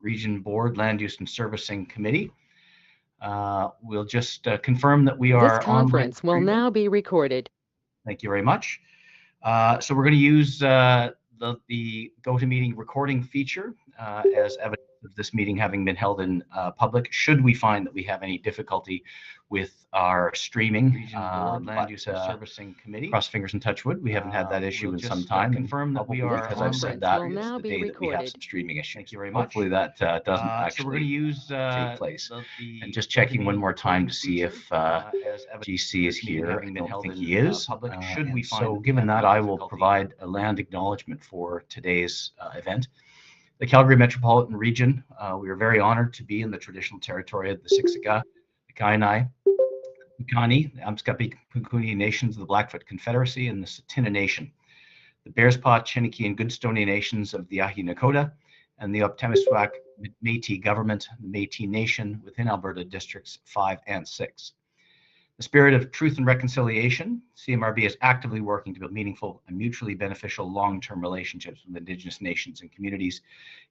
Region Board Land Use and Servicing Committee. We'll just confirm that we are This conference will now be recorded. Thank you very much. So we're going to use the GoToMeeting recording feature as evidence of this meeting having been held in public. Should we find that we have any difficulty with our streaming, Land Use Servicing Committee, cross fingers and touch wood, we haven't had that issue in some time. Confirm that we are. Because I've said that is the day that we have some streaming issues. Thank you very much. Hopefully that doesn't actually so we're going to use take place. And just checking one more time to see if GC is here. I don't think he is. Should we find so given that, I will provide a land acknowledgement for today's event. The Calgary Metropolitan Region, we are very honored to be in the traditional territory of the Siksika, the Kainai, the Piikani, the Amskapi Punkuni nations of the Blackfoot Confederacy, and the Tsuut'ina Nation, the Bearspaw, Chiniki, and Goodstoney nations of the Ahi Nakota, and the Optimiswak Métis government, the Métis Nation within Alberta Districts 5 and 6. The spirit of truth and reconciliation, CMRB is actively working to build meaningful and mutually beneficial long-term relationships with Indigenous nations and communities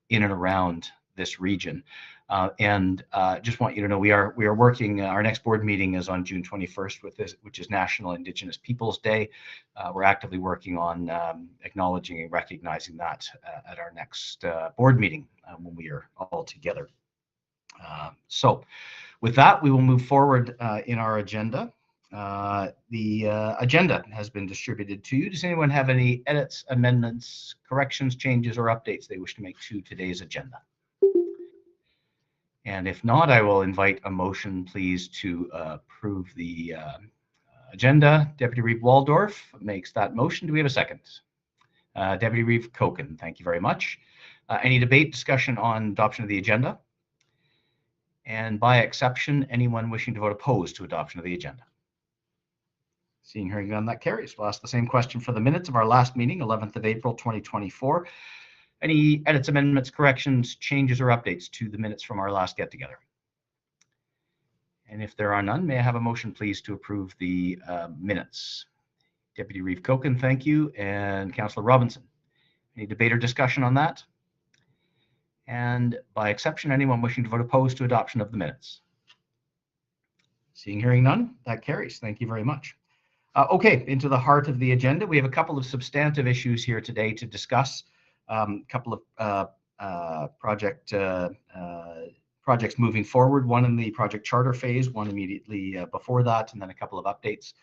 in and around this region. Just want you to know we are working. Our next board meeting is on June 21st, which is National Indigenous Peoples Day. We're actively working on acknowledging and recognizing that at our next board meeting when we are all together. So with that, we will move forward in our agenda. The agenda has been distributed to you. Does anyone have any edits, amendments, corrections, changes, or updates they wish to make to today's agenda? And if not, I will invite a motion, please, to approve the agenda. Deputy Reeve Waldorf makes that motion. Do we have a second? Deputy Reeve Koken, thank you very much. Any debate, discussion on adoption of the agenda? And by exception, anyone wishing to vote opposed to adoption of the agenda? Seeing, hearing none, that carries. We'll ask the same question for the minutes of our last meeting, 11th of April, 2024. Any edits, amendments, corrections, changes, or updates to the minutes from our last get-together? And if there are none, may I have a motion, please, to approve the minutes? Deputy Reeve Koken, thank you. And Councillor Robinson. Any debate or discussion on that? And by exception, anyone wishing to vote opposed to adoption of the minutes? Seeing, hearing none, that carries. Thank you very much. Okay, into the heart of the agenda. We have a couple of substantive issues here today to discuss. A couple of projects moving forward, one in the project charter phase, one immediately before that, and then a couple of updates.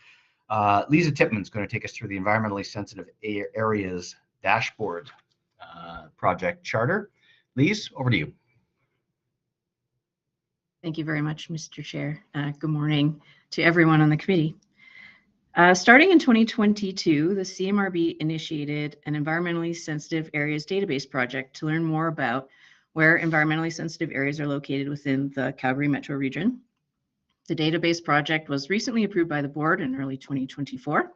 Lisa Tippmann's going to take us through the environmentally sensitive areas dashboard project charter. Lise, over to you. Thank you very much, Mr. Chair. Good morning to everyone on the committee. Starting in 2022, the CMRB initiated an environmentally sensitive areas database project to learn more about where environmentally sensitive areas are located within the Calgary Metro region. The database project was recently approved by the board in early 2024.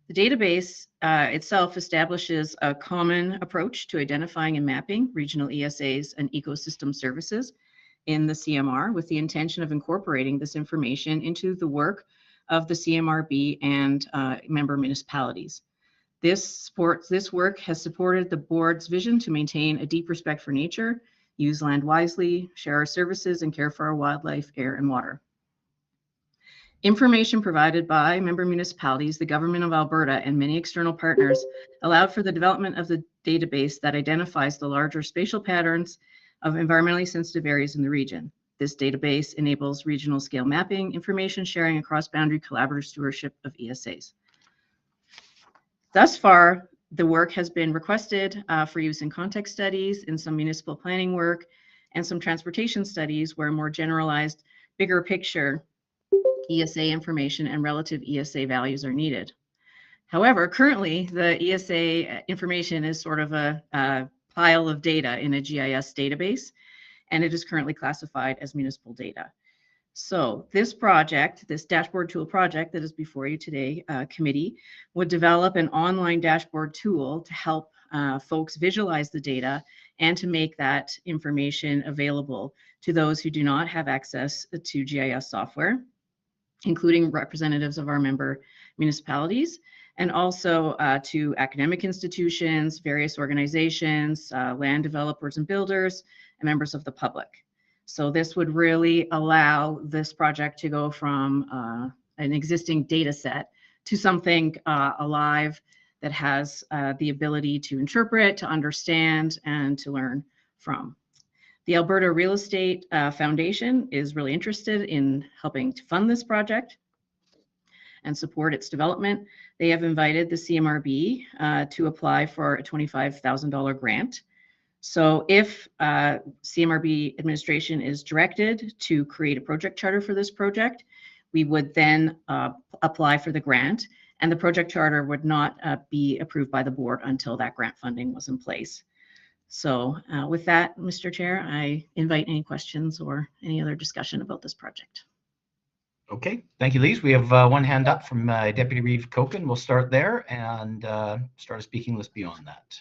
The database itself establishes a common approach to identifying and mapping regional ESAs and ecosystem services in the CMR with the intention of incorporating this information into the work of the CMRB and member municipalities. This work has supported the board's vision to maintain a deep respect for nature, use land wisely, share our services, and care for our wildlife, air, and water. Information provided by member municipalities, the Government of Alberta, and many external partners allowed for the development of the database that identifies the larger spatial patterns of environmentally sensitive areas in the region. This database enables regional scale mapping, information sharing, and cross-boundary collaborative stewardship of ESAs. Thus far, the work has been requested for use in context studies, in some municipal planning work, and some transportation studies where more generalized, bigger picture ESA information and relative ESA values are needed. However, currently the ESA information is sort of a pile of data in a GIS database, and it is currently classified as municipal data. So this project, this dashboard tool project that is before you today, committee, would develop an online dashboard tool to help folks visualize the data and to make that information available to those who do not have access to GIS software, including representatives of our member municipalities, and also to academic institutions, various organizations, land developers and builders, and members of the public. So this would really allow this project to go from an existing data set to something alive that has the ability to interpret, to understand, and to learn from. The Alberta Real Estate Foundation is really interested in helping to fund this project and support its development. They have invited the CMRB to apply for a $25,000 grant. So if CMRB administration is directed to create a project charter for this project, we would then apply for the grant, and the project charter would not be approved by the board until that grant funding was in place. So with that, Mr. Chair, I invite any questions or any other discussion about this project. Okay, thank you, Lise. We have one hand up from Deputy Reeve Koken. We'll start there and start a speaking list beyond that.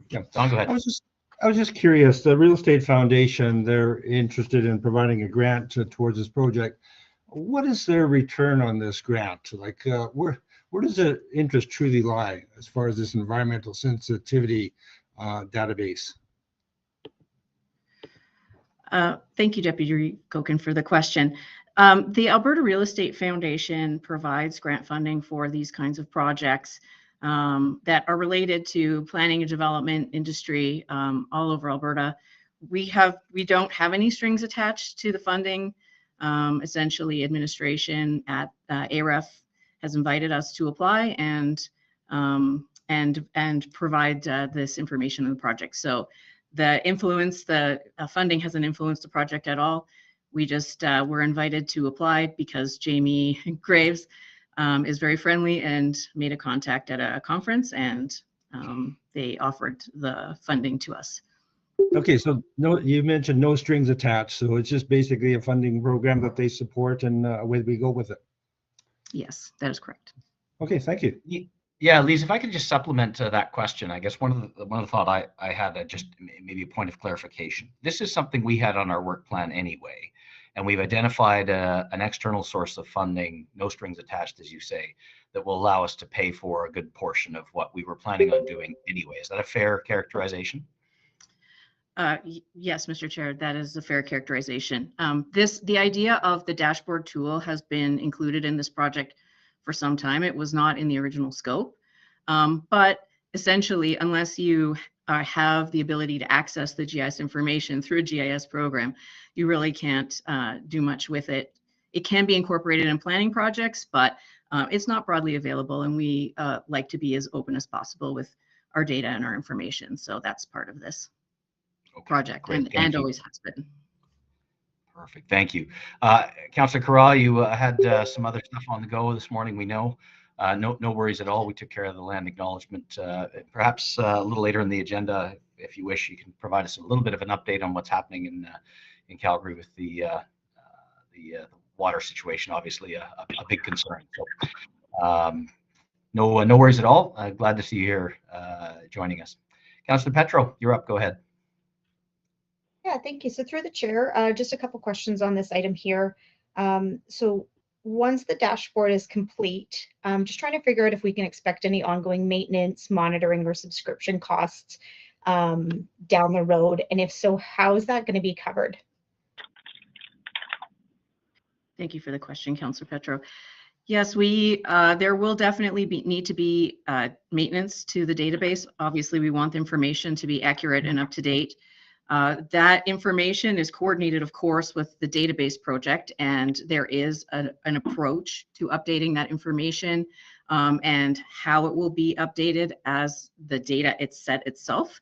Yeah, Don, go ahead. I was just curious. The Real Estate Foundation, they're interested in providing a grant towards this project. What is their return on this grant? Like, where does the interest truly lie as far as this environmental sensitivity database? Thank you, Deputy Koken, for the question. The Alberta Real Estate Foundation provides grant funding for these kinds of projects that are related to planning and development industry all over Alberta. We don't have any strings attached to the funding. Essentially, administration at AREF has invited us to apply and provide this information in the project. So the funding hasn't influenced the project at all. We just were invited to apply because Jamie Graves is very friendly and made a contact at a conference, and they offered the funding to us. Okay, so no, you mentioned no strings attached, so it's just basically a funding program that they support, and away we go with it. Yes, that is correct. Okay, thank you. Yeah, Lise, if I could just supplement that question, I guess one of the thought I had just maybe a point of clarification. This is something we had on our work plan anyway, and we've identified an external source of funding, no strings attached, as you say, that will allow us to pay for a good portion of what we were planning on doing anyway. Is that a fair characterization? Yes, Mr. Chair, that is a fair characterization. The idea of the dashboard tool has been included in this project for some time. It was not in the original scope, but essentially, unless you have the ability to access the GIS information through a GIS program, you really can't do much with it. It can be incorporated in planning projects, but it's not broadly available, and we like to be as open as possible with our data and our information. So that's part of this project, great. and always has been. Perfect. Thank you. Councillor Corral, you had some other stuff on the go this morning, we know. No worries at all. We took care of the land acknowledgement. Perhaps a little later in the agenda, if you wish, you can provide us a little bit of an update on what's happening in Calgary with the water situation, obviously a big concern. So no worries at all. Glad to see you here joining us. Councillor Petro, you're up. Go ahead. Yeah, thank you. So through the chair, just a couple questions on this item here. So once the dashboard is complete, I'm just trying to figure out if we can expect any ongoing maintenance, monitoring, or subscription costs down the road. And if so, how is that going to be covered? Thank you for the question, Councillor Petro. Yes, there will definitely need to be maintenance to the database. Obviously, we want the information to be accurate and up to date. That information is coordinated, of course, with the database project, and there is an approach to updating that information and how it will be updated as the data set itself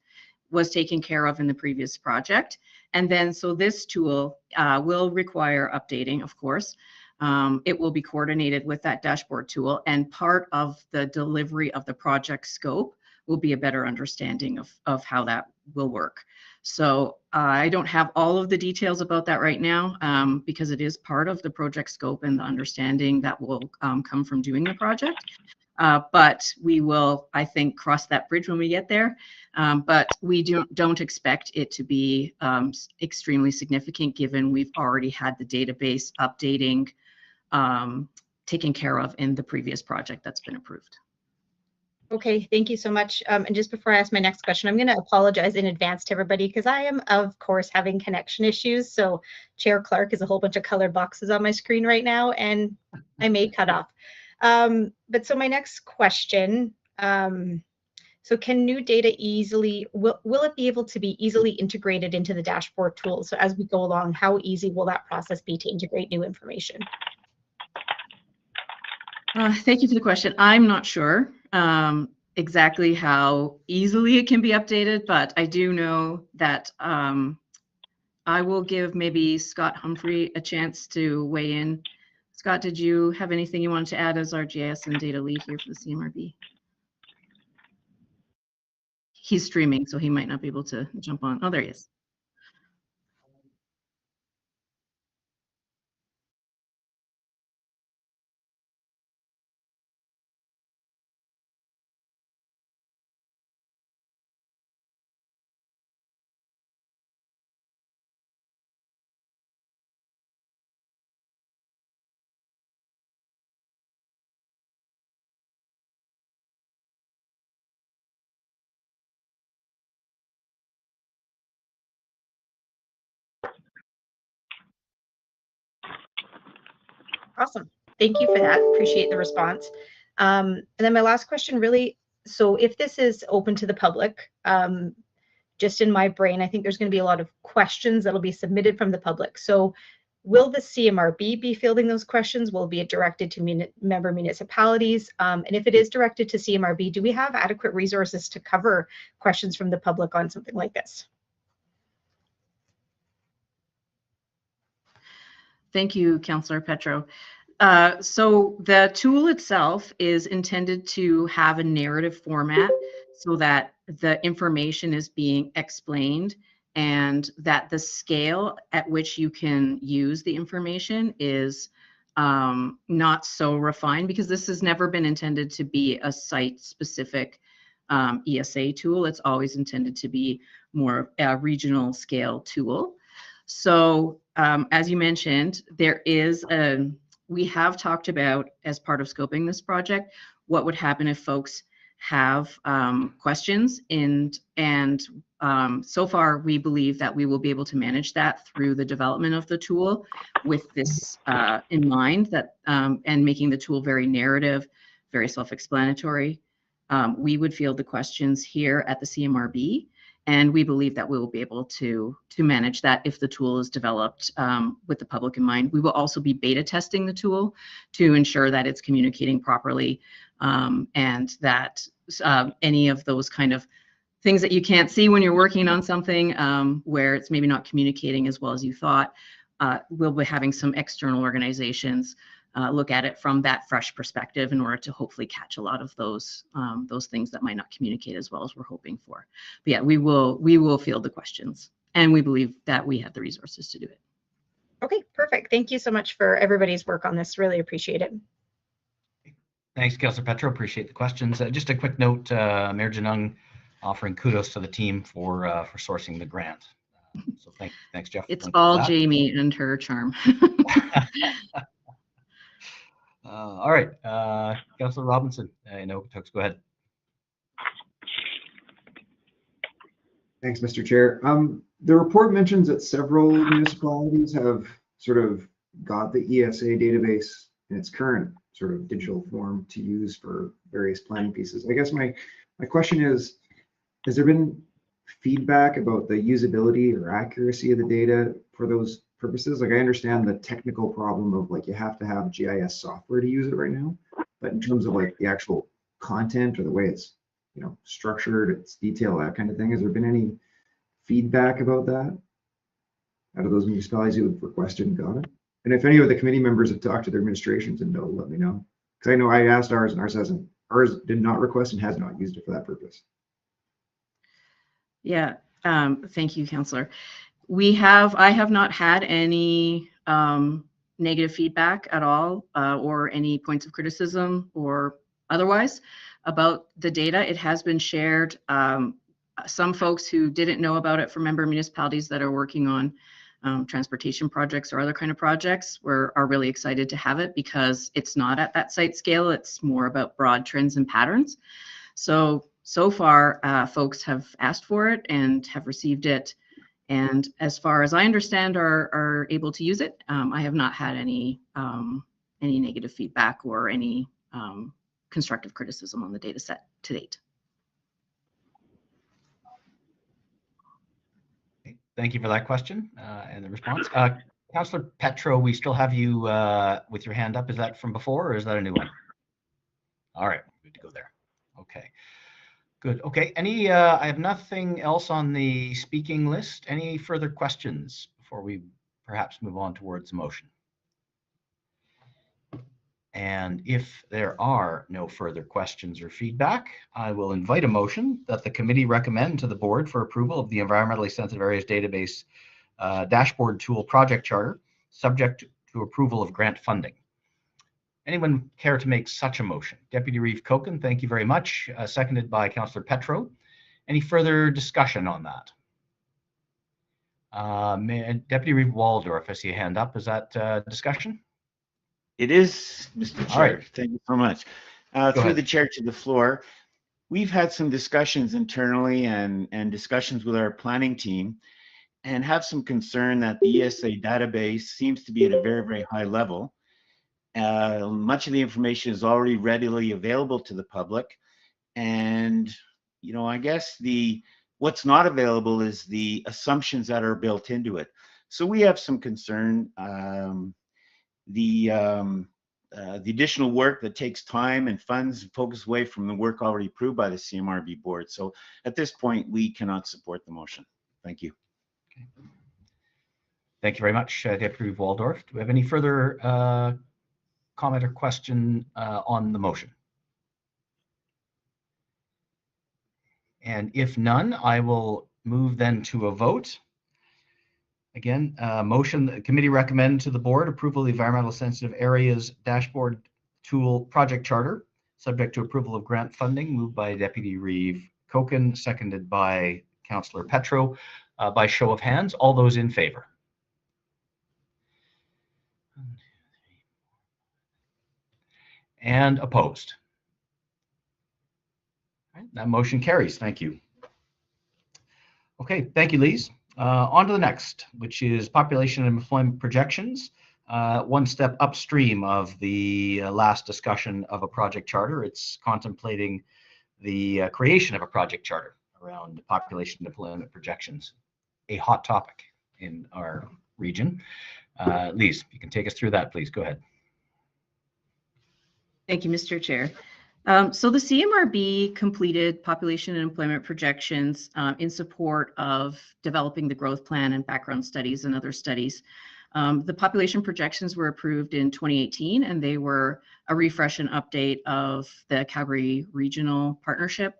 was taken care of in the previous project. And then, so this tool will require updating, of course. It will be coordinated with that dashboard tool, and part of the delivery of the project scope will be a better understanding of how that will work. So I don't have all of the details about that right now because it is part of the project scope and the understanding that will come from doing the project. But we will, I think, cross that bridge when we get there. But we don't expect it to be extremely significant, given we've already had the database updating taken care of in the previous project that's been approved. Okay, thank you so much. And just before I ask my next question, I'm going to apologize in advance to everybody because I am, of course, having connection issues. So Chair Clark is a whole bunch of colored boxes on my screen right now, and I may cut off. But so my next question, so can new data will it be able to be easily integrated into the dashboard tool? So as we go along, how easy will that process be to integrate new information? Thank you for the question. I'm not sure exactly how easily it can be updated, but I do know that I will give maybe Scott Humphrey a chance to weigh in. Scott, did you have anything you wanted to add as our GIS and data lead here for the CMRB? He's streaming, so he might not be able to jump on. Oh, there he is. Awesome. Thank you for that. Appreciate the response. And then my last question really, so if this is open to the public, just in my brain, I think there's going to be a lot of questions that'll be submitted from the public. So will the CMRB be fielding those questions? Will it be directed to member municipalities? And if it is directed to CMRB, do we have adequate resources to cover questions from the public on something like this? Thank you, Councillor Petro. So the tool itself is intended to have a narrative format so that the information is being explained and that the scale at which you can use the information is not so refined, because this has never been intended to be a site-specific ESA tool. It's always intended to be more a regional scale tool. So as you mentioned, we have talked about, as part of scoping this project, what would happen if folks have questions, and so far we believe that we will be able to manage that through the development of the tool with this in mind, that and making the tool very narrative, very self-explanatory. We would field the questions here at the CMRB, and we believe that we will be able to manage that if the tool is developed with the public in mind. We will also be beta testing the tool to ensure that it's communicating properly, and that any of those kind of things that you can't see when you're working on something where it's maybe not communicating as well as you thought, we'll be having some external organizations look at it from that fresh perspective in order to hopefully catch a lot of those things that might not communicate as well as we're hoping for. But yeah, we will field the questions, and we believe that we have the resources to do it. Okay, perfect. Thank you so much for everybody's work on this. Really appreciate it. Thanks, Councillor Petro. Appreciate the questions. Just a quick note, Mayor Janung offering kudos to the team for sourcing the grant. So thanks, Jeff. It's all Jamie and her charm. All right, Councillor Robinson, Okotoks, go ahead. Thanks, Mr. Chair. The report mentions that several municipalities have sort of got the ESA database in its current sort of digital form to use for various planning pieces. I guess my question is, has there been feedback about the usability or accuracy of the data for those purposes? Like, I understand the technical problem of like you have to have GIS software to use it right now, but in terms of like the actual content or the way it's structured, its detail, that kind of thing, has there been any feedback about that out of those municipalities who have requested and got it? And if any of the committee members have talked to their administrations and know, let me know, because I know I asked ours and ours did not request and has not used it for that purpose. Yeah, thank you, Councillor. I have not had any negative feedback at all, or any points of criticism or otherwise about the data. It has been shared. Some folks who didn't know about it from member municipalities that are working on transportation projects or other kind of projects are really excited to have it, because it's not at that site scale. It's more about broad trends and patterns. So far, folks have asked for it and have received it. And as far as I understand, are able to use it. I have not had any negative feedback or any constructive criticism on the data set to date. Thank you for that question and the response. Councillor Petro, we still have you with your hand up. Is that from before or is that a new one? All right, good to go there. Okay, good. Okay, I have nothing else on the speaking list. Any further questions before we perhaps move on towards the motion? And if there are no further questions or feedback, I will invite a motion that the committee recommend to the board for approval of the Environmentally Sensitive Areas Database Dashboard Tool Project Charter, subject to approval of grant funding. Anyone care to make such a motion? Deputy Reeve Koken, thank you very much. Seconded by Councillor Petro. Any further discussion on that? Deputy Reeve Waldorf, I see a hand up. Is that discussion? It is, Mr. Chair. Right. Thank you so much. Through the chair to the floor, we've had some discussions internally and discussions with our planning team and have some concern that the ESA database seems to be at a very, very high level. Much of the information is already readily available to the public. And, you know, I guess what's not available is the assumptions that are built into it. So we have some concern. The additional work that takes time and funds and focus away from the work already approved by the CMRB board. So at this point, we cannot support the motion. Thank you. Okay. Thank you very much, Deputy Waldorf. Do we have any further comment or question on the motion? And if none, I will move then to a vote. Again, motion, the committee recommend to the board approval of the Environmental Sensitive Areas Dashboard Tool Project Charter, subject to approval of grant funding, moved by Deputy Reeve Koken, seconded by Councillor Petro. By show of hands, all those in favor? And opposed? All right, that motion carries. Thank you. Okay, thank you, Lise. On to the next, which is population and employment projections. One step upstream of the last discussion of a project charter. It's contemplating the creation of a project charter around population and employment projections, a hot topic in our region. Lise, you can take us through that, please. Go ahead. Thank you, Mr. Chair. So the CMRB completed population and employment projections in support of developing the growth plan and background studies and other studies. The population projections were approved in 2018, and they were a refresh and update of the Calgary Regional Partnership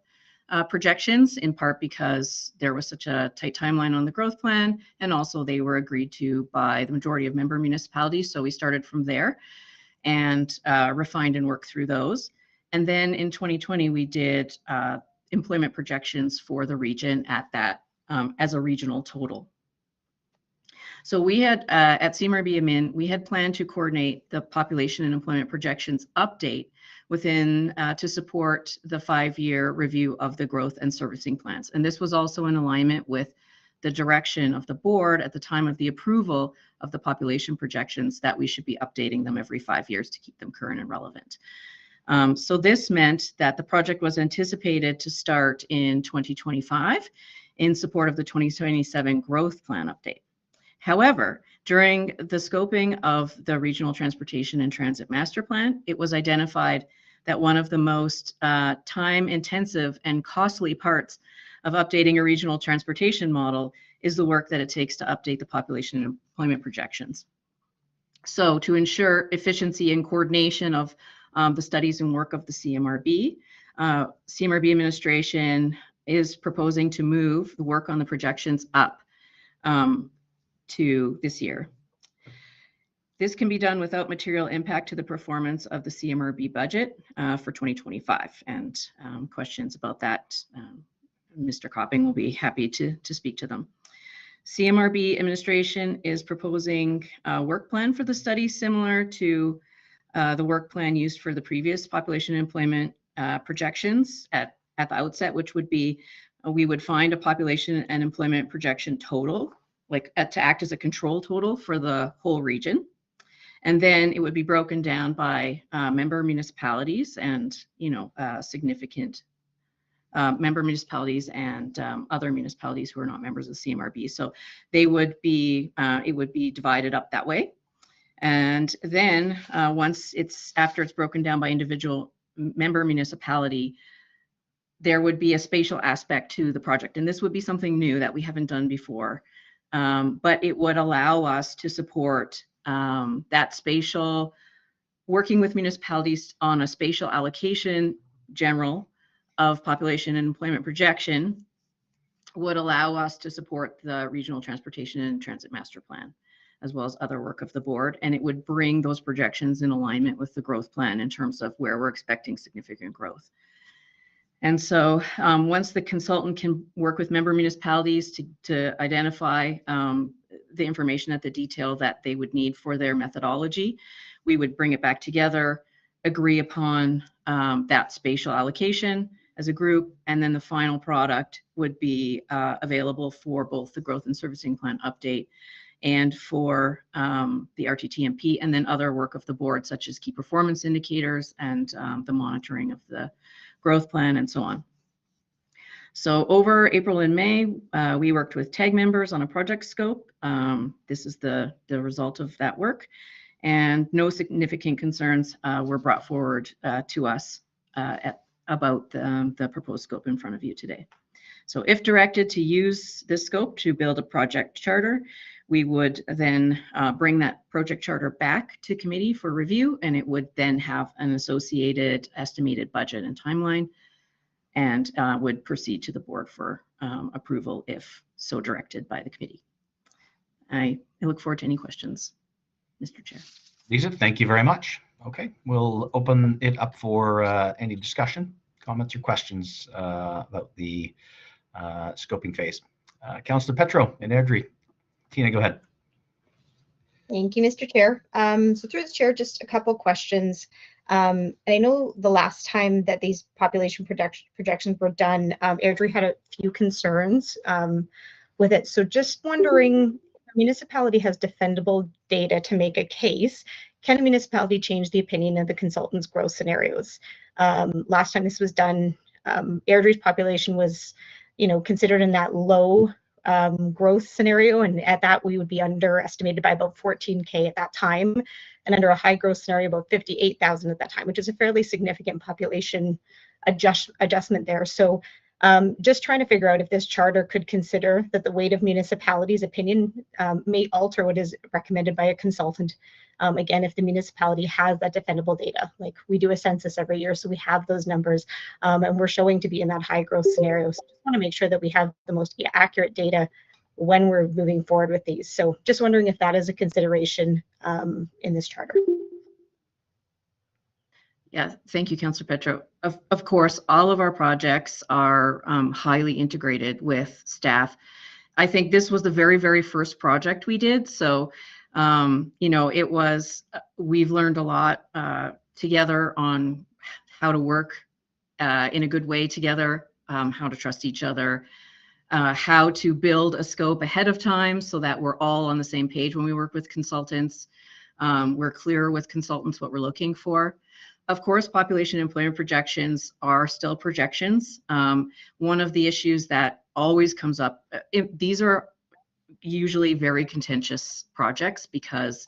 projections, in part because there was such a tight timeline on the growth plan, and also they were agreed to by the majority of member municipalities. So we started from there and refined and worked through those. And then in 2020, we did employment projections for the region at that as a regional total. So we had at CMRB Admin, we had planned to coordinate the population and employment projections update within to support the 5-year review of the growth and servicing plans. And this was also in alignment with the direction of the board at the time of the approval of the population projections that we should be updating them every 5 years to keep them current and relevant. So this meant that the project was anticipated to start in 2025 in support of the 2027 growth plan update. However, during the scoping of the Regional Transportation and Transit Master Plan, it was identified that one of the most time-intensive and costly parts of updating a regional transportation model is the work that it takes to update the population and employment projections. So to ensure efficiency and coordination of the studies and work of the CMRB. CMRB administration is proposing to move the work on the projections up to this year. This can be done without material impact to the performance of the CMRB budget for 2025. And questions about that, Mr. Copping will be happy to speak to them. CMRB administration is proposing a work plan for the study similar to the work plan used for the previous population and employment projections at at the outset, which would be we would find a population and employment projection total, like to act as a control total for the whole region. And then it would be broken down by member municipalities and, significant member municipalities and other municipalities who are not members of the CMRB. So they would be, it would be divided up that way. And then after it's broken down by individual member municipality, there would be a spatial aspect to the project. And this would be something new that we haven't done before. But it would allow us to support that spatial, working with municipalities on a spatial allocation general of population and employment projection would allow us to support the regional transportation and transit master plan, as well as other work of the board. And it would bring those projections in alignment with the growth plan in terms of where we're expecting significant growth. And so once the consultant can work with member municipalities to identify the information at the detail that they would need for their methodology, we would bring it back together, agree upon that spatial allocation as a group, and then the final product would be available for both the growth and servicing plan update and for the RTTMP, and then other work of the board, such as key performance indicators and the monitoring of the growth plan and so on. So over April and May, we worked with TAG members on a project scope. This is the result of that work, and no significant concerns were brought forward to us about the proposed scope in front of you today. So if directed to use this scope to build a project charter, we would then bring that project charter back to committee for review, and it would then have an associated estimated budget and timeline, and would proceed to the board for approval if so directed by the committee. I look forward to any questions, Mr. Chair. Lisa, thank you very much. Okay, we'll open it up for any discussion, comments, or questions about the scoping phase. Councillor Petro and Airdrie. Tina, go ahead. Thank you, Mr. Chair. So through the chair, just a couple questions. And I know the last time that these population projections were done, Airdrie had a few concerns with it. So just wondering, if a municipality has defendable data to make a case, can a municipality change the opinion of the consultant's growth scenarios? Last time this was done, Airdrie's population was, considered in that low growth scenario, and at that we would be underestimated by about 14K at that time, and under a high growth scenario about 58,000 at that time, which is a fairly significant population adjustment there. So just trying to figure out if this charter could consider that the weight of municipalities' opinion may alter what is recommended by a consultant. Again, if the municipality has that defendable data, like we do a census every year, so we have those numbers, and we're showing to be in that high growth scenario. So just want to make sure that we have the most accurate data when we're moving forward with these. So just wondering if that is a consideration in this charter. Yeah, thank you, Councillor Petro. Of course, all of our projects are highly integrated with staff. I think this was the very, very first project we did. So, it was, we've learned a lot together on how to work in a good way together, how to trust each other, how to build a scope ahead of time so that we're all on the same page when we work with consultants. We're clear with consultants what we're looking for. Of course, population employment projections are still projections. One of the issues that always comes up, these are usually very contentious projects because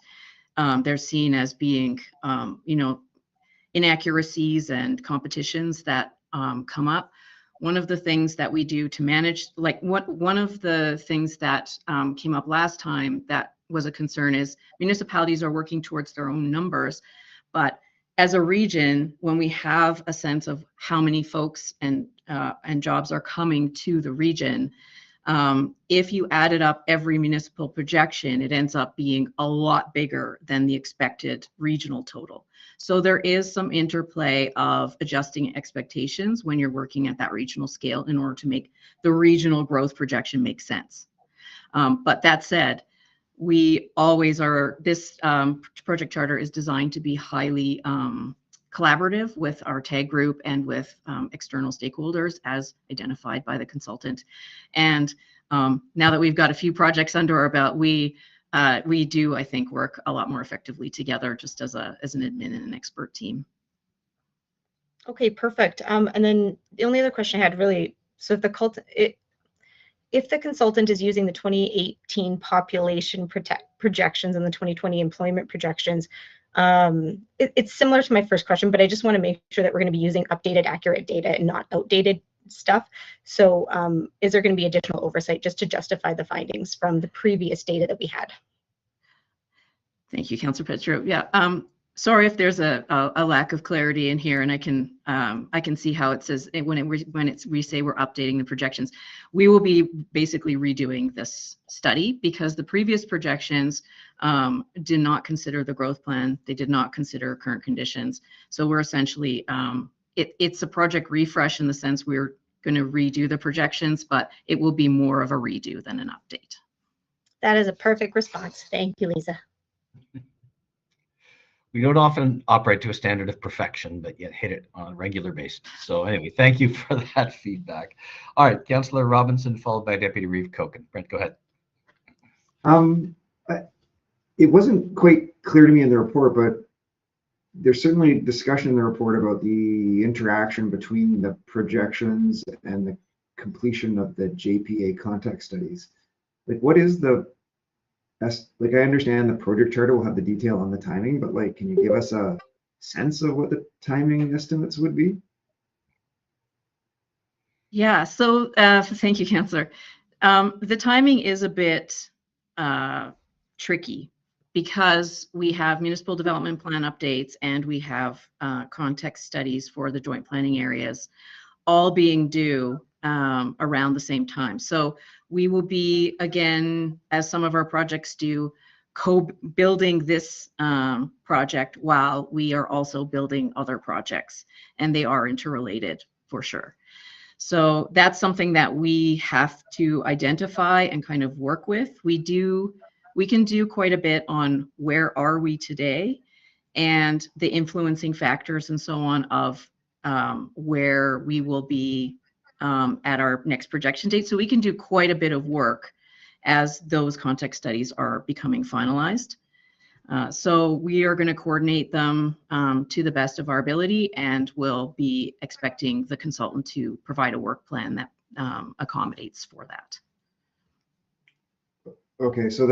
they're seen as being, inaccuracies and competitions that come up. One of the things that we do to manage, one of the things that came up last time that was a concern is municipalities are working towards their own numbers, but as a region, when we have a sense of how many folks and jobs are coming to the region, if you added up every municipal projection, it ends up being a lot bigger than the expected regional total. So there is some interplay of adjusting expectations when you're working at that regional scale in order to make the regional growth projection make sense. But that said, we always are, this project charter is designed to be highly collaborative with our TAG group and with external stakeholders as identified by the consultant. And now that we've got a few projects under our belt, we do, I think, work a lot more effectively together just as an admin and an expert team. Okay, perfect. And then the only other question I had really, so if the consultant is using the 2018 population projections and the 2020 employment projections, it's similar to my first question, but I just want to make sure that we're going to be using updated, accurate data and not outdated stuff. So is there going to be additional oversight just to justify the findings from the previous data that we had? Thank you, Councillor Petro. Yeah, sorry if there's a lack of clarity in here, and I can see how it says we say we're updating the projections. We will be basically redoing this study because the previous projections did not consider the growth plan. They did not consider current conditions. So we're essentially it's a project refresh in the sense we're going to redo the projections, but it will be more of a redo than an update. That is a perfect response. Thank you, Lisa. We don't often operate to a standard of perfection, but yet hit it on a regular basis. So anyway, thank you for that feedback. All right, Councillor Robinson, followed by Deputy Reeve Koken. Brent, go ahead. It wasn't quite clear to me in the report, but there's certainly discussion in the report about the interaction between the projections and the completion of the JPA context studies. Like, what is like, I understand the project charter will have the detail on the timing, but like, can you give us a sense of what the timing estimates would be? Yeah, so thank you, Councillor. The timing is a bit tricky because we have municipal development plan updates and we have context studies for the joint planning areas all being due around the same time. So we will be, again, as some of our projects do, co-building this project while we are also building other projects, and they are interrelated for sure. So that's something that we have to identify and kind of work with. We can do quite a bit on where are we today and the influencing factors and so on of where we will be at our next projection date. So we can do quite a bit of work as those context studies are becoming finalized. So we are going to coordinate them to the best of our ability, and we'll be expecting the consultant to provide a work plan that accommodates for that. Okay, so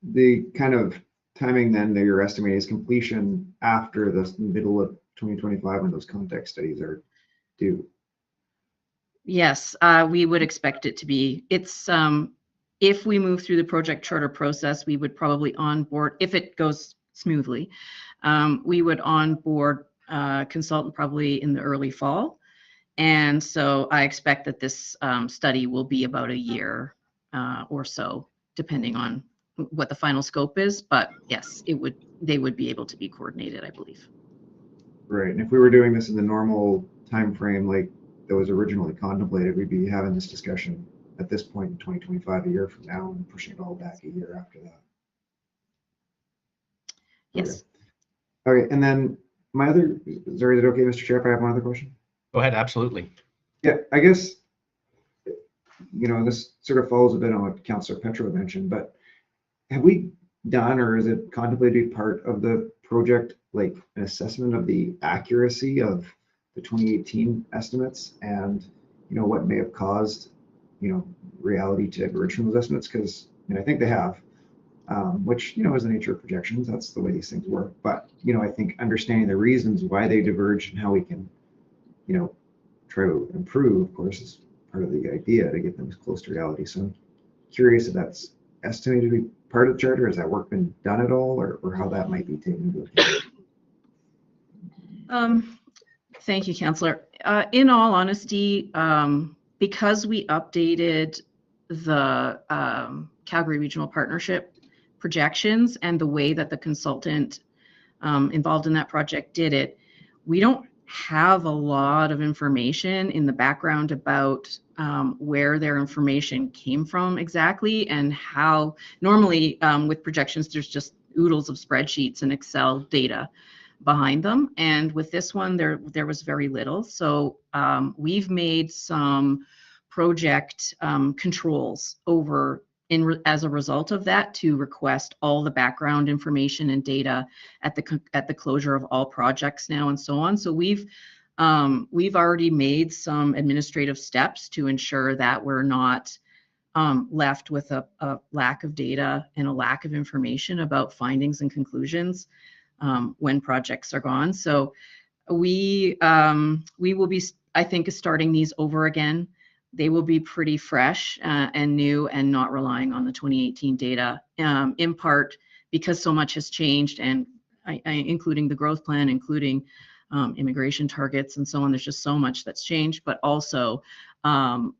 the kind of timing then that you're estimating is completion after the middle of 2025 when those context studies are due. Yes, we would expect it to be. It's if we move through the project charter process, we would probably onboard, if it goes smoothly, we would onboard consultant probably in the early fall. And so I expect that this study will be about a year or so, depending on what the final scope is. But yes, they would be able to be coordinated, I believe. Right, and if we were doing this in the normal time frame like that was originally contemplated, we'd be having this discussion at this point in 2025, a year from now, and pushing it all back a year after that. Yes. Okay, and then my other, sorry, is it okay, Mr. Chair, if I have one other question? Go ahead, absolutely. Yeah, I guess, you know, this sort of follows a bit on what Councillor Petro mentioned, but have we done, or is it contemplated to be part of the project, like an assessment of the accuracy of the 2018 estimates and, you know, what may have caused, you know, reality to diverge from those estimates? Because, I mean, I think they have, which, you know, is the nature of projections. That's the way these things work. But, you know, I think understanding the reasons why they diverge and how we can, you know, try to improve, of course, is part of the idea to get them as close to reality. So I'm curious if that's estimated to be part of the charter. Has that work been done at all, or how that might be taken into account? Thank you, Councillor. In all honesty, because we updated the Calgary Regional Partnership projections and the way that the consultant involved in that project did it, we don't have a lot of information in the background about where their information came from exactly, and how normally with projections, there's just oodles of spreadsheets and Excel data behind them. And with this one, there was very little. So we've made some project controls over as a result of that to request all the background information and data at the closure of all projects now and so on. So we've already made some administrative steps to ensure that we're not left with a lack of data and a lack of information about findings and conclusions when projects are gone. So we will be, I think, starting these over again. They will be pretty fresh and new, and not relying on the 2018 data, in part because so much has changed, and including the growth plan, including immigration targets and so on. There's just so much that's changed, but also,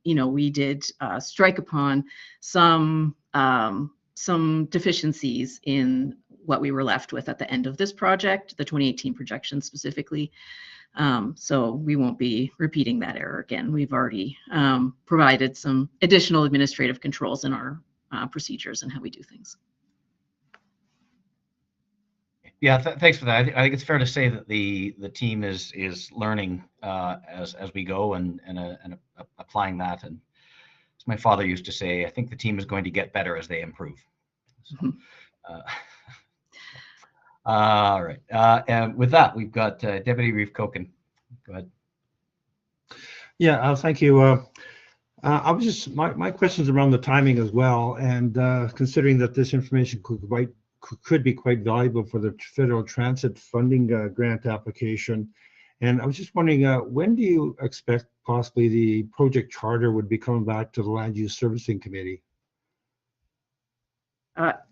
we did strike upon some deficiencies in what we were left with at the end of this project, the 2018 projection specifically. So we won't be repeating that error again. We've already provided some additional administrative controls in our procedures and how we do things. Yeah, thanks for that. I think it's fair to say that the team is learning as we go and applying that. And as my father used to say, I think the team is going to get better as they improve. So, all right. And with that, we've got Deputy Reeve Koken. Go ahead. Yeah, thank you. I was just, my question's around the timing as well, and considering that this information could be quite valuable for the federal transit funding grant application. And I was just wondering, when do you expect possibly the project charter would be coming back to the Land Use Servicing Committee?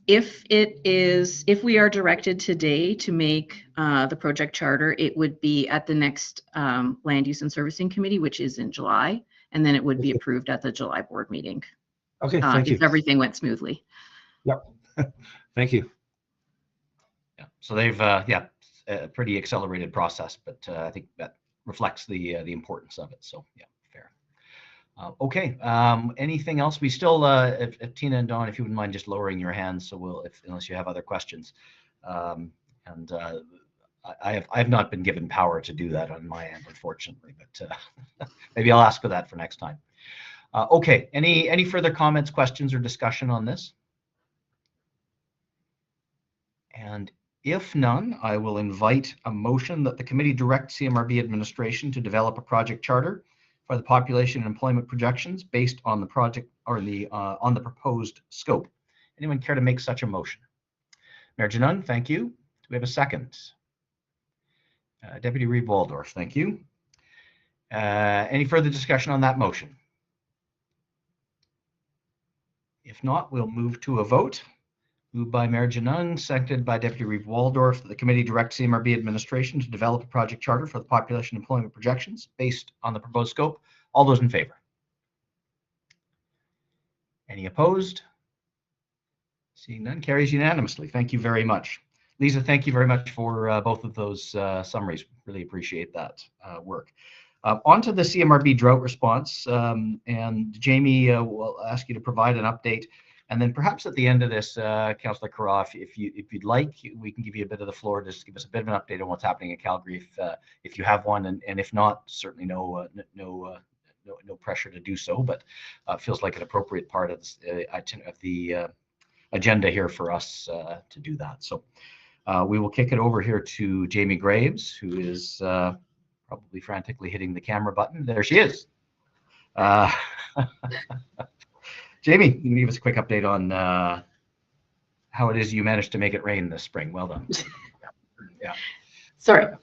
If we are directed today to make the project charter, it would be at the next Land Use and Servicing Committee, which is in July, and then it would be approved at the July board meeting. Okay, thank you. If everything went smoothly. Yep. Thank you. Yeah, so they've a pretty accelerated process, but I think that reflects the importance of it. So yeah, fair. Okay. Anything else? We still, if Tina and Dawn, if you wouldn't mind just lowering your hands, so we'll, unless you have other questions. I have not been given power to do that on my end, unfortunately, but maybe I'll ask for that for next time. Okay. Any further comments, questions, or discussion on this? And if none, I will invite a motion that the committee direct CMRB administration to develop a project charter for the population and employment projections based on the project or on the proposed scope. Anyone care to make such a motion? Mayor Janun, thank you. Do we have a second? Deputy Reeve Waldorf, thank you. Any further discussion on that motion? If not, we'll move to a vote. Moved by Mayor Janun, seconded by Deputy Reeve Waldorf, that the committee direct CMRB administration to develop a project charter for the population employment projections based on the proposed scope. All those in favor? Any opposed? Seeing none, carries unanimously. Thank you very much. Lisa, thank you very much for both of those summaries. Really appreciate that work. On to the CMRB drought response, and Jamie will ask you to provide an update. And then perhaps at the end of this, Councillor Karoff, if you'd like, we can give you a bit of the floor, just give us a bit of an update on what's happening in Calgary, if you have one, and if not, certainly no pressure to do so, but feels like an appropriate part of the agenda here for us to do that. So we will kick it over here to Jamie Graves, who is probably frantically hitting the camera button. There she is. Jamie, you can give us a quick update on how it is you managed to make it rain this spring. Well done. Yeah. Sorry.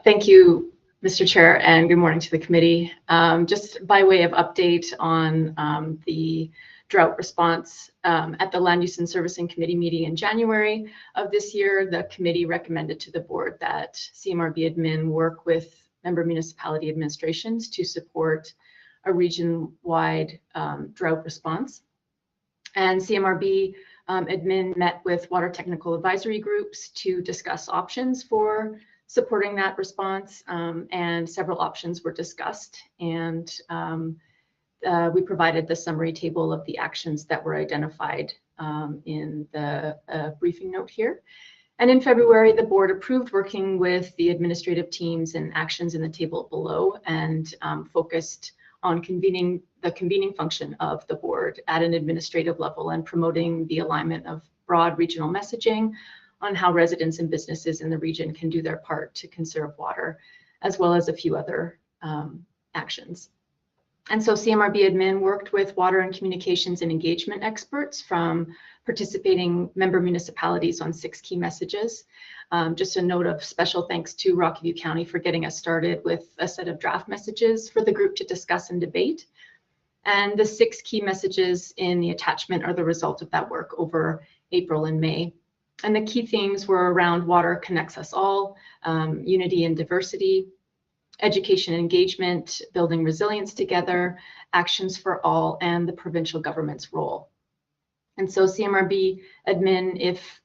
Thank you, Mr. Chair, and good morning to the committee. Just by way of update on the drought response, at the Land Use and Servicing Committee meeting in January of this year, the committee recommended to the board that CMRB admin work with member municipality administrations to support a region-wide drought response. And CMRB admin met with water technical advisory groups to discuss options for supporting that response, and several options were discussed. And we provided the summary table of the actions that were identified in the briefing note here. And in February, the board approved working with the administrative teams and actions in the table below, and focused on the convening function of the board at an administrative level and promoting the alignment of broad regional messaging on how residents and businesses in the region can do their part to conserve water, as well as a few other actions. And so CMRB admin worked with water and communications and engagement experts from participating member municipalities on 6 key messages. Just a note of special thanks to Rocky View County for getting us started with a set of draft messages for the group to discuss and debate. And the 6 key messages in the attachment are the result of that work over April and May. And the key themes were around water connects us all, unity and diversity, education and engagement, building resilience together, actions for all, and the provincial government's role. And so CMRB admin, if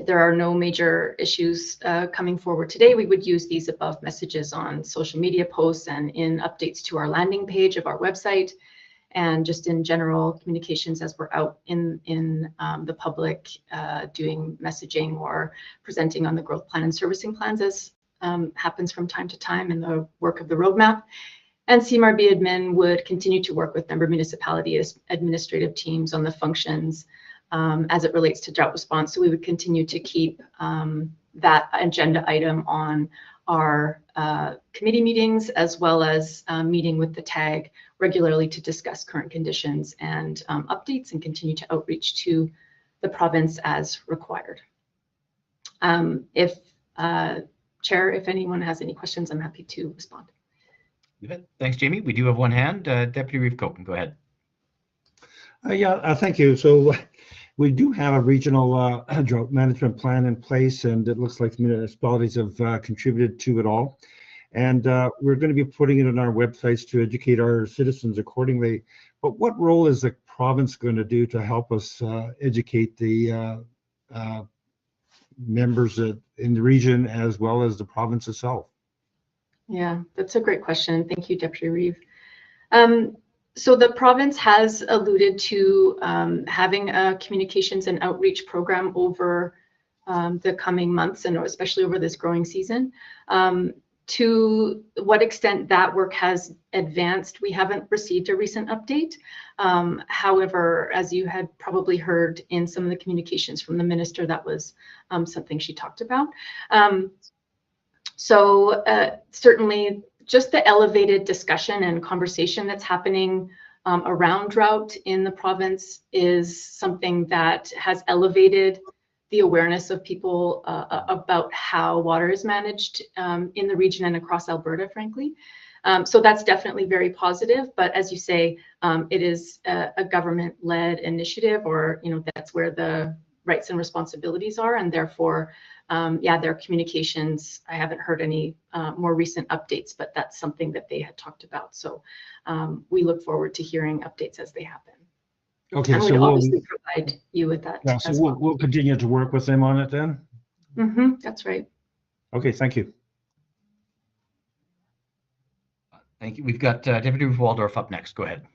there are no major issues coming forward today, we would use these above messages on social media posts and in updates to our landing page of our website, and just in general communications as we're out in the public doing messaging or presenting on the growth plan and servicing plans, as happens from time to time in the work of the roadmap. And CMRB admin would continue to work with member municipality administrative teams on the functions as it relates to drought response. So we would continue to keep that agenda item on our committee meetings, as well as meeting with the TAG regularly to discuss current conditions and updates, and continue to outreach to the province as required. Chair, if anyone has any questions, I'm happy to respond. Thanks, Jamie. We do have one hand. Deputy Reeve Copen, go ahead. Thank you. So we do have a regional drought management plan in place, and it looks like municipalities have contributed to it all. And we're going to be putting it on our websites to educate our citizens accordingly. But what role is the province going to do to help us educate the members in the region as well as the province itself? Yeah, that's a great question. Thank you, Deputy Reeve. So the province has alluded to having a communications and outreach program over the coming months, and especially over this growing season. To what extent that work has advanced, we haven't received a recent update. However, as you had probably heard in some of the communications from the minister, that was something she talked about. So certainly just the elevated discussion and conversation that's happening around drought in the province is something that has elevated the awareness of people about how water is managed in the region and across Alberta, frankly. So that's definitely very positive. But as you say, it is a government-led initiative, or that's where the rights and responsibilities are, and therefore, their communications. I haven't heard any more recent updates, but that's something that they had talked about. So we look forward to hearing updates as they happen. Okay, and so we'll obviously provide you with that. Yeah, so we'll continue to work with them on it then? Mm-hmm, that's right. Okay, thank you. Thank you. We've got Deputy Waldorf up next. Go ahead.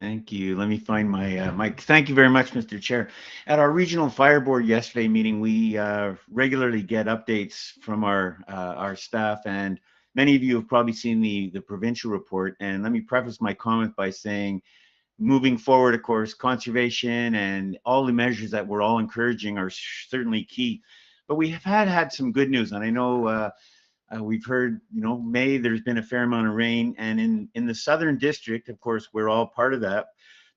Thank you. Let me find my mic. Thank you very much, Mr. Chair. At our regional fire board yesterday meeting, we regularly get updates from our staff, and many of you have probably seen the provincial report. And let me preface my comment by saying, moving forward, of course, conservation and all the measures that we're all encouraging are certainly key. But we have had some good news, and I know we've heard, May, there's been a fair amount of rain, and in the Southern District, of course, we're all part of that.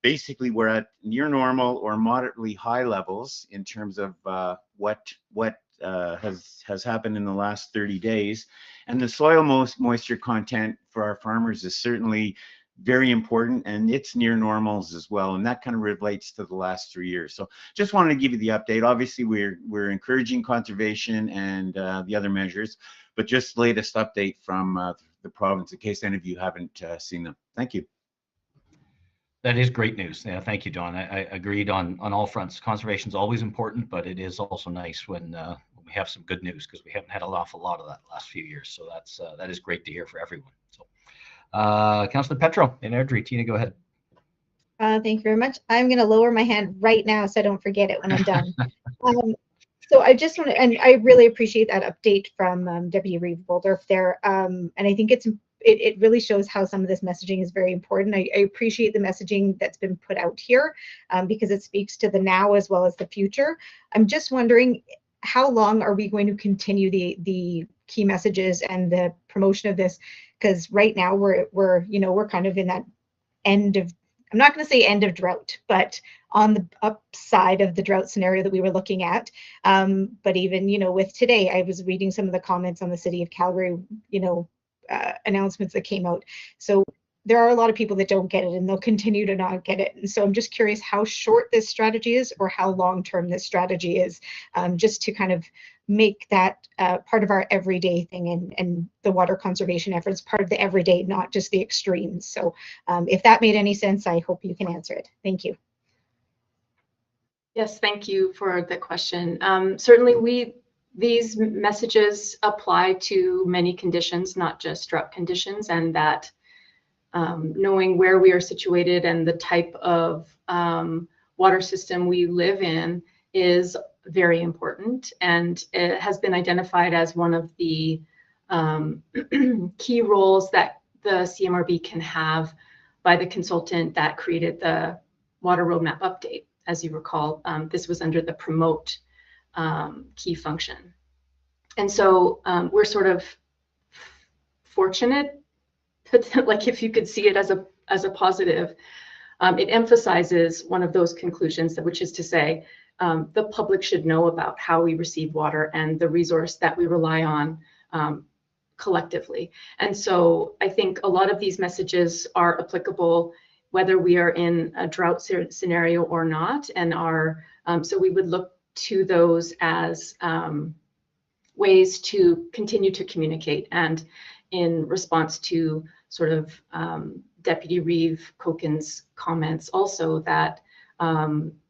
Basically, we're at near normal or moderately high levels in terms of what has happened in the last 30 days. And the soil moisture content for our farmers is certainly very important, and it's near normals as well. And that kind of relates to the last 3 years. So just wanted to give you the update. Obviously, we're encouraging conservation and the other measures, but just latest update from the province in case any of you haven't seen them. Thank you. That is great news. Yeah, thank you, Don. I agreed on all fronts. Conservation is always important, but it is also nice when we have some good news, because we haven't had an awful lot of that last few years. So that is great to hear for everyone. So, Councillor Petro in Airdrie, Tina, go ahead. Thank you very much. I'm going to lower my hand right now so I don't forget it when I'm done. So I just want to, and I really appreciate that update from Deputy Reeve Boldorf there. And I think it really shows how some of this messaging is very important. I appreciate the messaging that's been put out here because it speaks to the now as well as the future. I'm just wondering, how long are we going to continue the key messages and the promotion of this? Because right now we're kind of in that end of, I'm not going to say end of drought, but on the upside of the drought scenario that we were looking at. But even, with today, I was reading some of the comments on the City of Calgary, announcements that came out. So there are a lot of people that don't get it, and they'll continue to not get it. And so I'm just curious how short this strategy is, or how long-term this strategy is, just to kind of make that part of our everyday thing, and the water conservation efforts part of the everyday, not just the extremes. So if that made any sense, I hope you can answer it. Thank you. Yes, thank you for the question. Certainly these messages apply to many conditions, not just drought conditions, and that knowing where we are situated and the type of water system we live in is very important, and it has been identified as one of the key roles that the CMRB can have by the consultant that created the Water Roadmap Update. As you recall, this was under the promote key function. And so we're sort of fortunate, like if you could see it as a positive, it emphasizes one of those conclusions, which is to say, the public should know about how we receive water and the resource that we rely on collectively. And so I think a lot of these messages are applicable whether we are in a drought scenario or not, and so we would look to those as ways to continue to communicate. And in response to sort of Deputy Reeve Koken's comments also, that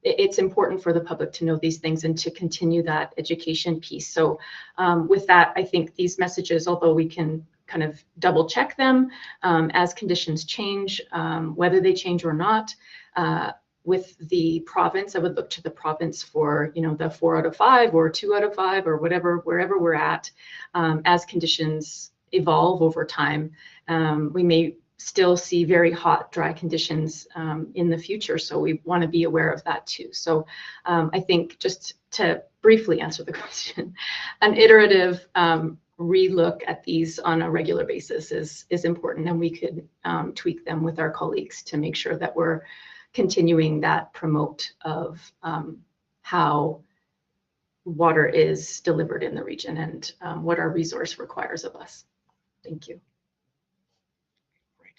it's important for the public to know these things and to continue that education piece. So with that, I think these messages, although we can kind of double check them as conditions change, whether they change or not, with the province, I would look to the province for, the 4 out of 5 or 2 out of 5 or whatever, wherever we're at, as conditions evolve over time. We may still see very hot, dry conditions in the future. So we want to be aware of that too. So I think, just to briefly answer the question, an iterative relook at these on a regular basis is important, and we could tweak them with our colleagues to make sure that we're continuing that promote of how water is delivered in the region and what our resource requires of us. Thank you. Great.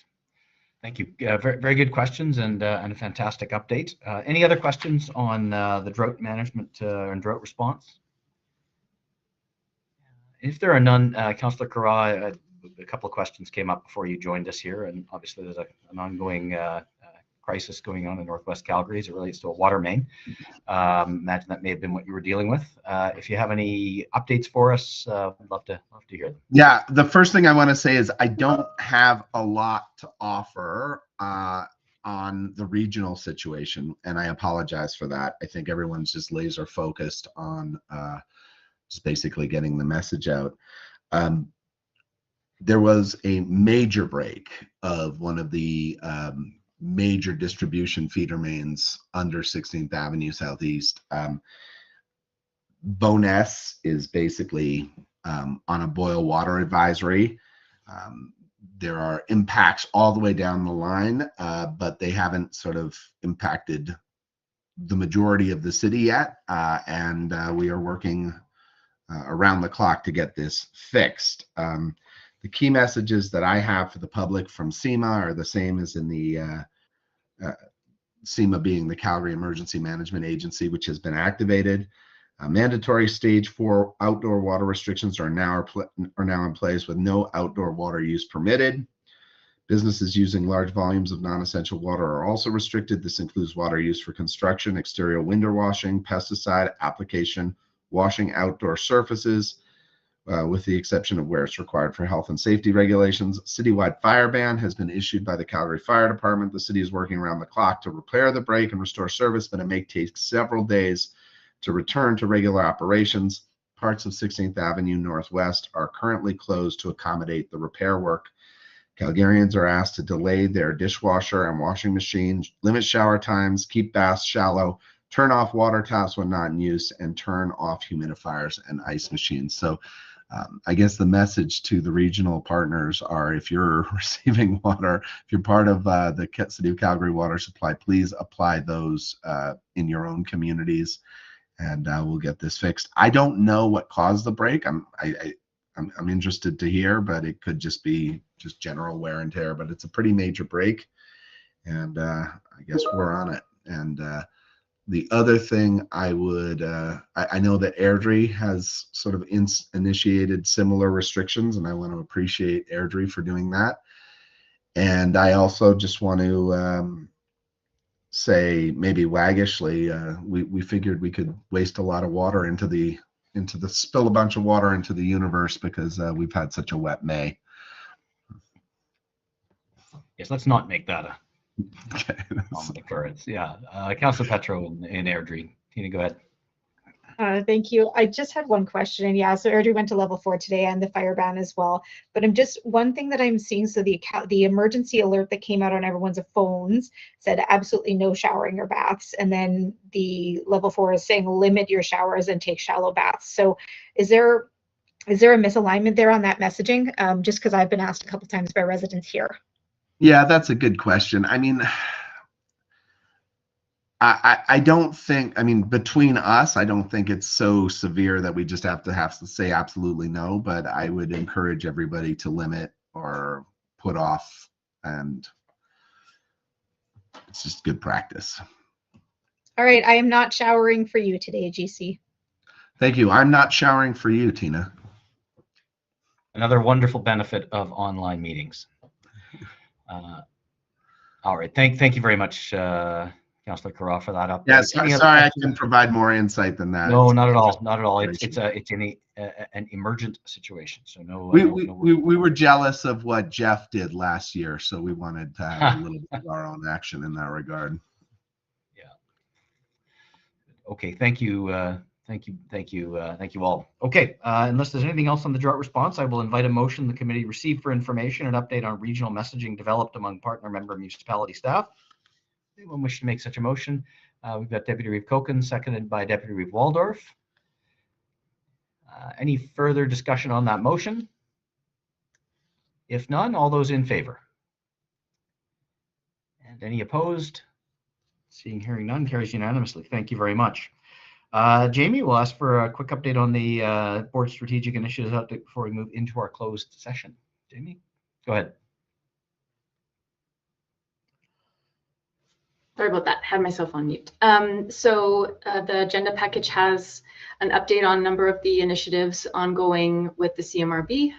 Thank you. Very, very good questions, and a fantastic update. Any other questions on the drought management and drought response? If there are none, Councillor Carra, a couple of questions came up before you joined us here, and obviously there's an ongoing crisis going on in Northwest Calgary as it relates to a water main. Imagine that may have been what you were dealing with. If you have any updates for us, I'd love to hear them. Yeah, the first thing I want to say is I don't have a lot to offer on the regional situation, and I apologize for that. I think everyone's just laser focused on just basically getting the message out. There was a major break of one of the major distribution feeder mains under 16th Avenue Southeast. Bowness is basically on a boil water advisory. There are impacts all the way down the line, but they haven't sort of impacted the majority of the city yet. And we are working around the clock to get this fixed. The key messages that I have for the public from CEMA are the same as in the CEMA being the Calgary Emergency Management Agency, which has been activated. Mandatory stage 4 outdoor water restrictions are now in place with no outdoor water use permitted. Businesses using large volumes of non-essential water are also restricted. This includes water used for construction, exterior window washing, pesticide application, washing outdoor surfaces, with the exception of where it's required for health and safety regulations. Citywide fire ban has been issued by the Calgary Fire Department. The city is working around the clock to repair the break and restore service, but it may take several days to return to regular operations. Parts of 16th Avenue Northwest are currently closed to accommodate the repair work. Calgarians are asked to delay their dishwasher and washing machine, limit shower times, keep baths shallow, turn off water taps when not in use, and turn off humidifiers and ice machines. So I guess the message to the regional partners are, if you're receiving water, if you're part of the City of Calgary water supply, please apply those in your own communities, and we'll get this fixed. I don't know what caused the break. I'm interested to hear, but it could just be just general wear and tear. But it's a pretty major break, and I guess we're on it. And the other thing I would, I know that Airdrie has sort of initiated similar restrictions, and I want to appreciate Airdrie for doing that. And I also just want to say, maybe waggishly, we figured we could waste a lot of water spill a bunch of water into the universe because we've had such a wet May. Yes, let's not make that a Okay. common occurrence. Yeah. Councilor Petro in Airdrie. Tina, go ahead. Thank you. I just had one question. And yeah, so Airdrie went to level 4 today and the fire ban as well. But one thing that I'm seeing, so the emergency alert that came out on everyone's phones said absolutely no showering or baths. And then the level 4 is saying limit your showers and take shallow baths. So is there a misalignment there on that messaging? Just because I've been asked a couple times by residents here. Yeah, that's a good question. I mean, I don't think, I mean, between us, I don't think it's so severe that we just have to say absolutely no, but I would encourage everybody to limit or put off, and it's just good practice. All right, I am not showering for you today, GC. Thank you. I'm not showering for you, Tina. Another wonderful benefit of online meetings. All right, thank you very much, Councillor Carra, for that update. Yes, sorry I can provide more insight than that. No, not at all, not at all. It's an emergent situation, so no. We were jealous of what Jeff did last year, so we wanted to have a little bit of our own action in that regard. Yeah. Okay, thank you. Thank you all. Okay, unless there's anything else on the drought response, I will invite a motion the committee receive for information and update on regional messaging developed among partner member municipality staff. Anyone wish to make such a motion? We've got Deputy Reeve Koken, seconded by Deputy Reeve Waldorf. Any further discussion on that motion? If none, all those in favor? And any opposed? Seeing, hearing none, carries unanimously. Thank you very much. Jamie, we'll ask for a quick update on the board strategic initiatives update before we move into our closed session. Jamie, go ahead. Sorry about that, had myself on mute. So the agenda package has an update on a number of the initiatives ongoing with the CMRB.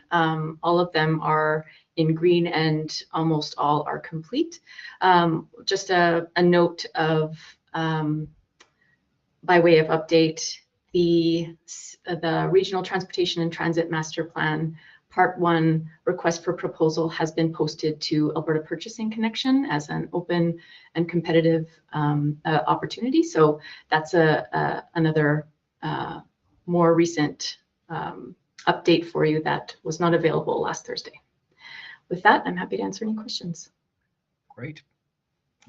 All of them are in green and almost all are complete. Just a note of, by way of update, the Regional Transportation and Transit Master Plan Part 1 request for proposal has been posted to Alberta Purchasing Connection as an open and competitive opportunity. So that's another more recent update for you that was not available last Thursday. With that, I'm happy to answer any questions. Great.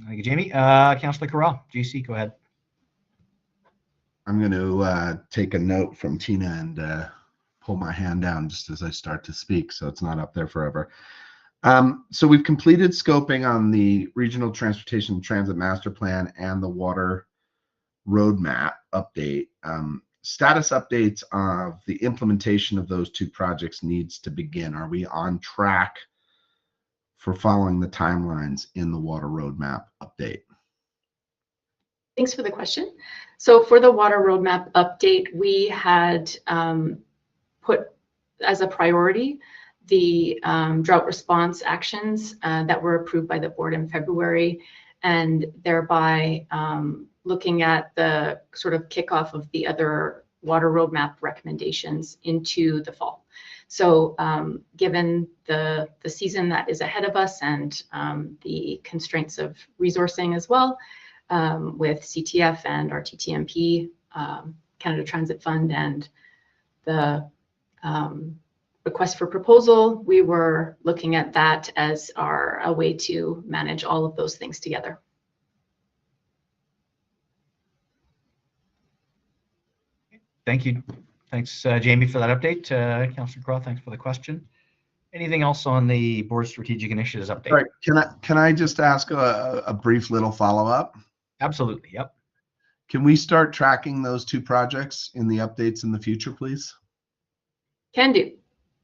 Thank you, Jamie. Councillor Carra, GC, go ahead. I'm going to take a note from Tina and pull my hand down just as I start to speak, so it's not up there forever. So we've completed scoping on the Regional Transportation Transit Master Plan and the Water Roadmap update. Status updates of the implementation of those two projects needs to begin. Are we on track for following the timelines in the Water Roadmap update? Thanks for the question. So for the Water Roadmap update, we had put as a priority the drought response actions that were approved by the board in February, and thereby looking at the sort of kickoff of the other water roadmap recommendations into the fall. So given the season that is ahead of us and the constraints of resourcing as well, with CTF and our TTMP, Canada Transit Fund, and the request for proposal, we were looking at that as a way to manage all of those things together. Thank you. Thanks, Jamie, for that update. Councillor Crow, thanks for the question. Anything else on the board strategic initiatives update? Right. Can I just ask a brief little follow-up? Absolutely. Yep. Can we start tracking those two projects in the updates in the future, please? Can do.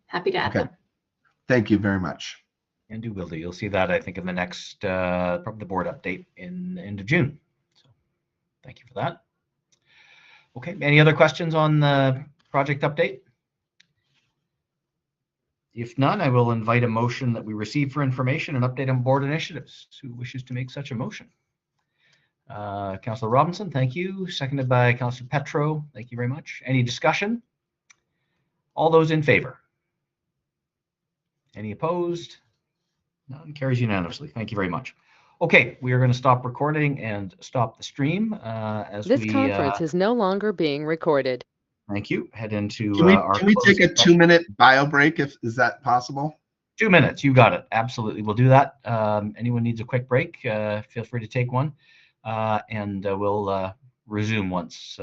Happy to add them. Thank you very much. And will do. You'll see that, I think, in the next probably the board update in the end of June. So thank you for that. Okay, any other questions on the project update? If none, I will invite a motion that we receive for information and update on board initiatives. Who wishes to make such a motion? Councillor Robinson, thank you. Seconded by Councillor Petro. Thank you very much. Any discussion? All those in favor? Any opposed? None. Carries unanimously. Thank you very much. Okay, we are going to stop recording and stop the stream as This conference is no longer being recorded. Thank you. Head into Can we take a 2-minute bio break? Is that possible? 2 minutes. You got it. Absolutely. We'll do that. Anyone needs a quick break, feel free to take one, and we'll resume once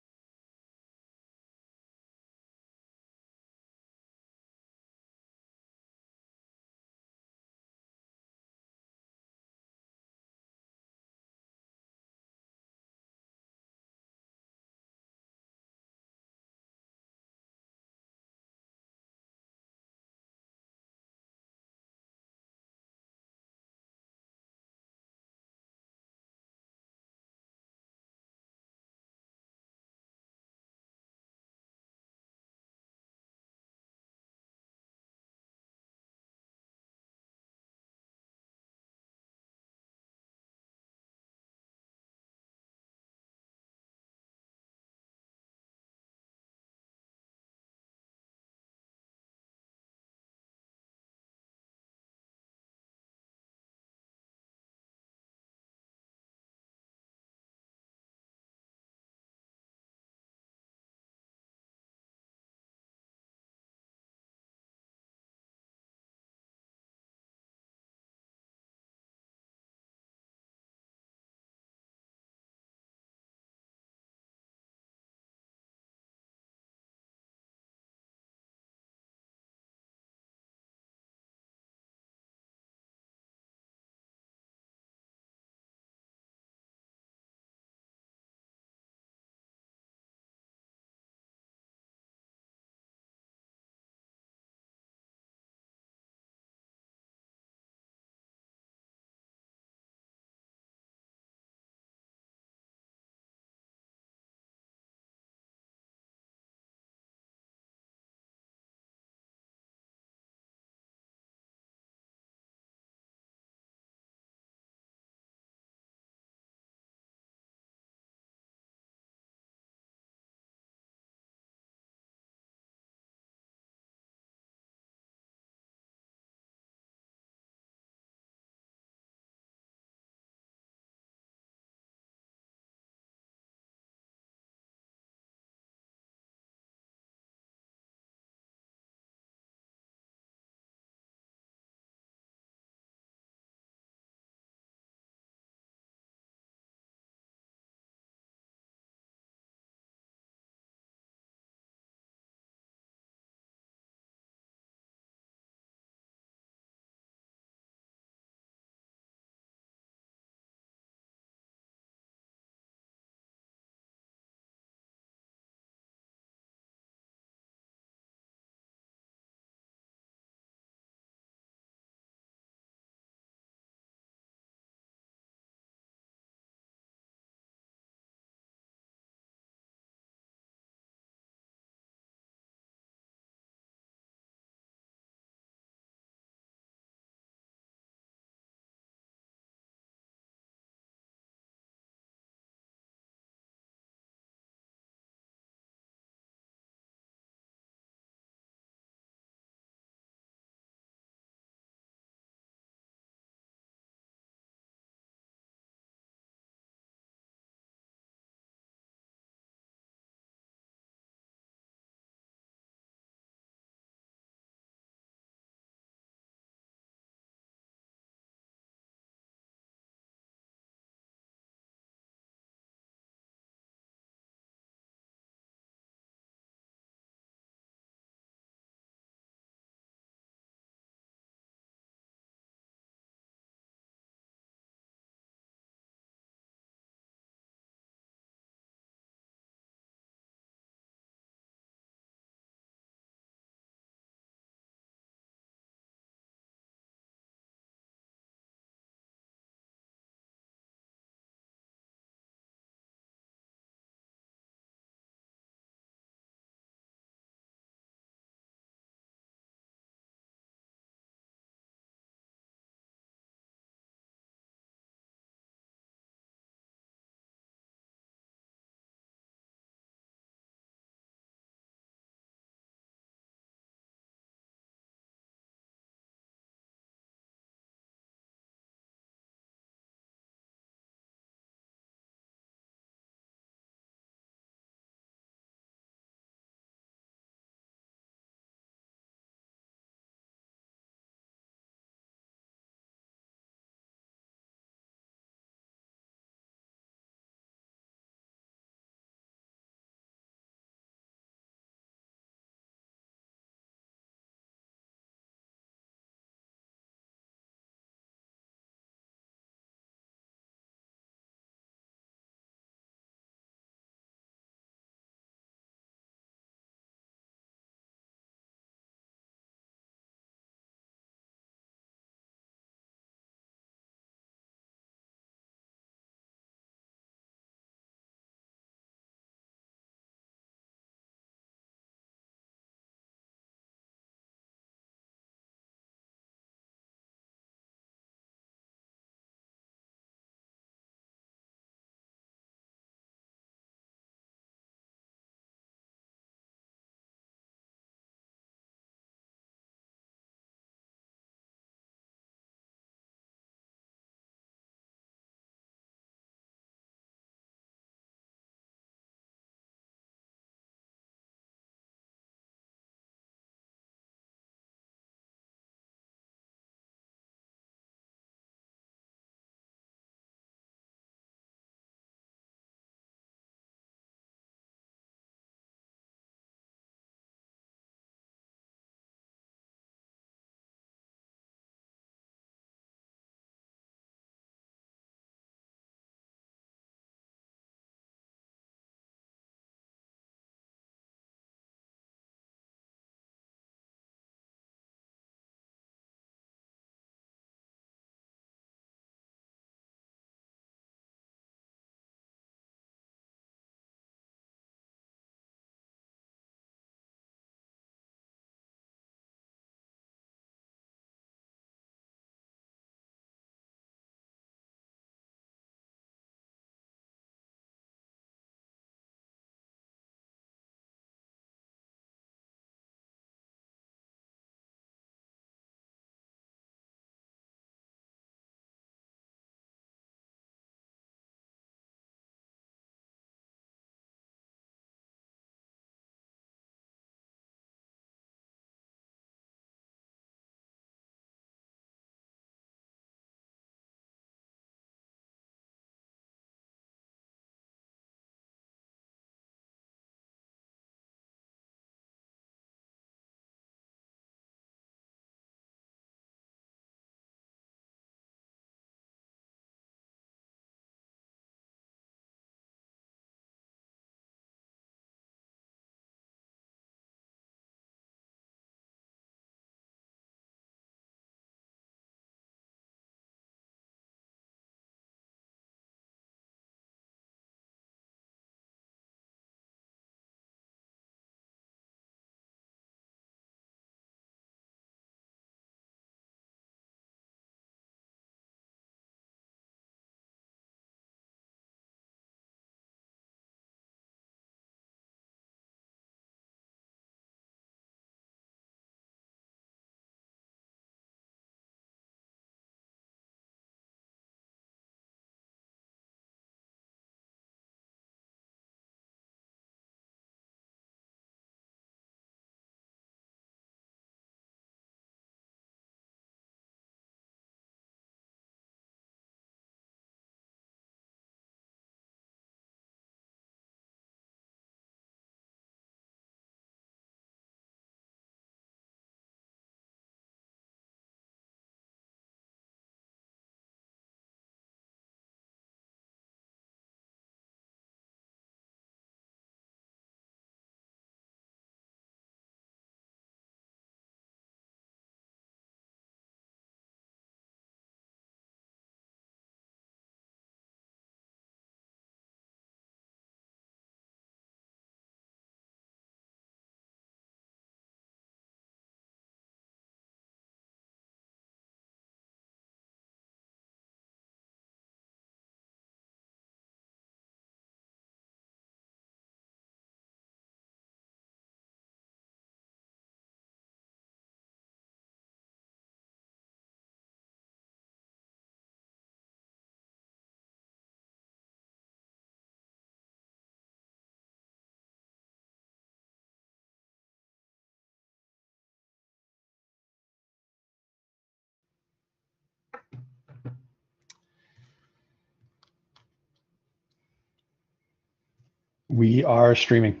We are streaming.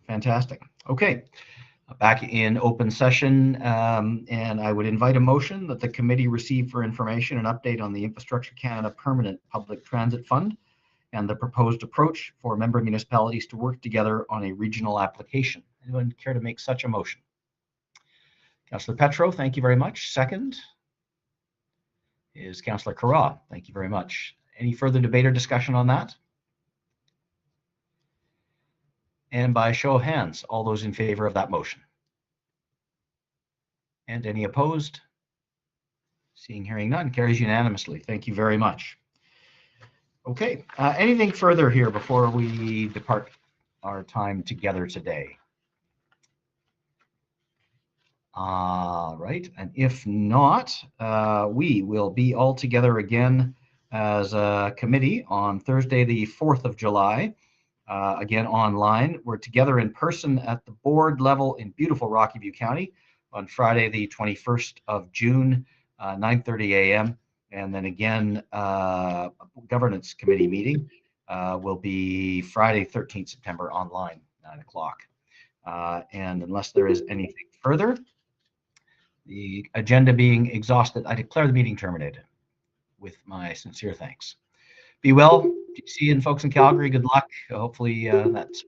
Fantastic. Okay. Back in open session, and I would invite a motion that the committee receive for information an update on the Infrastructure Canada Permanent Public Transit Fund and the proposed approach for member municipalities to work together on a regional application. Anyone care to make such a motion? Councillor Petro, thank you very much. Second is Councillor Carra. Thank you very much. Any further debate or discussion on that? And by show of hands, all those in favor of that motion? And any opposed? Seeing, hearing none, carries unanimously. Thank you very much. Okay, anything further here before we depart our time together today? Right, and if not, we will be all together again as a committee on Thursday, the 4th of July. Again, online. We're together in person at the board level in beautiful Rocky View County on Friday, the 21st of June, 9:30 a.m. And then again, a governance committee meeting will be Friday, 13th September online, 9 o'clock. And unless there is anything further, the agenda being exhausted, I declare the meeting terminated with my sincere thanks. Be well. See you folks in Calgary. Good luck. Hopefully that's